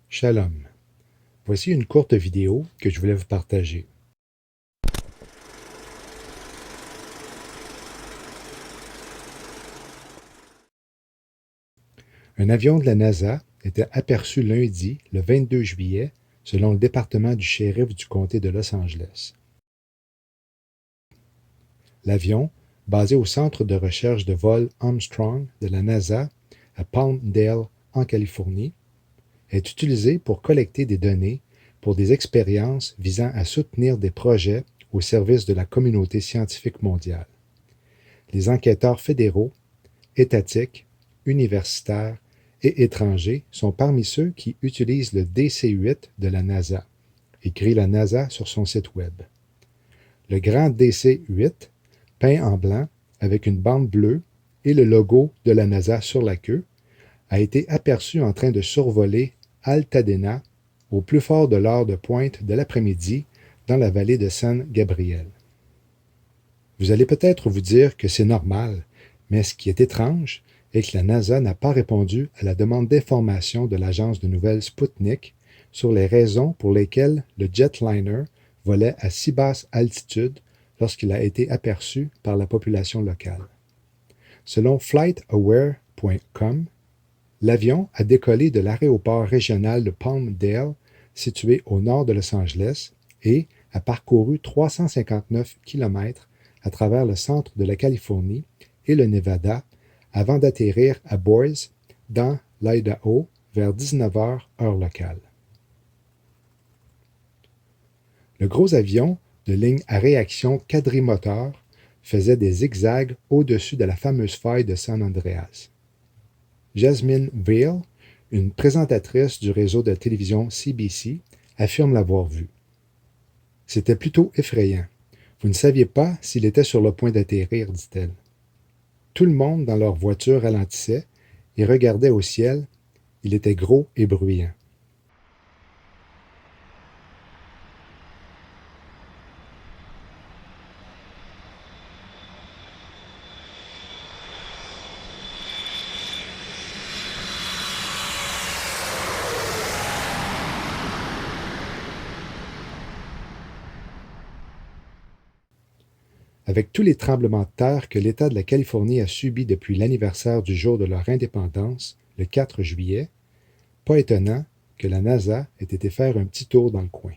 Shalom. Voici une courte vidéo que je voulais vous partager. Un avion de la NASA était aperçu lundi, le 22 juillet, selon le département du shérif du comté de Los Angeles. L'avion, basé au centre de recherche de vol Armstrong de la NASA à Palmdale, en Californie, est utilisé pour collecter des données pour des expériences visant à soutenir des projets au service de la communauté scientifique mondiale. Les enquêteurs fédéraux, étatiques, universitaires et étrangers sont parmi ceux qui utilisent le DC-8 de la NASA, écrit la NASA sur son site web. Le grand DC-8, peint en blanc avec une bande bleue et le logo de la NASA sur la queue, a été aperçu en train de survoler Altadena au plus fort de l'heure de pointe de l'après-midi dans la vallée de San Gabriel. Vous allez peut-être vous dire que c'est normal, mais ce qui est étrange est que la NASA n'a pas répondu à la demande d'information de l'agence de nouvelles Sputnik sur les raisons pour lesquelles le jetliner volait à si basse altitude lorsqu'il a été aperçu par la population locale. Selon FlightAware.com, l'avion a décollé de l'aéroport régional de Palmdale, situé au nord de Los Angeles, et a parcouru 359 km à travers le centre de la Californie et le Nevada avant d'atterrir à Boise, dans l'Idaho, vers 19h heure locale. Le gros avion de ligne à réaction quadrimoteur faisait des zigzags au-dessus de la fameuse faille de San Andreas. Jasmine Vale, une présentatrice du réseau de télévision CBC, affirme l'avoir vu. C'était plutôt effrayant. Vous ne saviez pas s'il était sur le point d'atterrir, dit-elle. Tout le monde dans leur voiture ralentissait et regardait au ciel. Il était gros et bruyant. Avec tous les tremblements de terre que l'État de la Californie a subis depuis l'anniversaire du jour de leur indépendance, le 4 juillet, pas étonnant que la NASA ait été faire un petit tour dans le coin.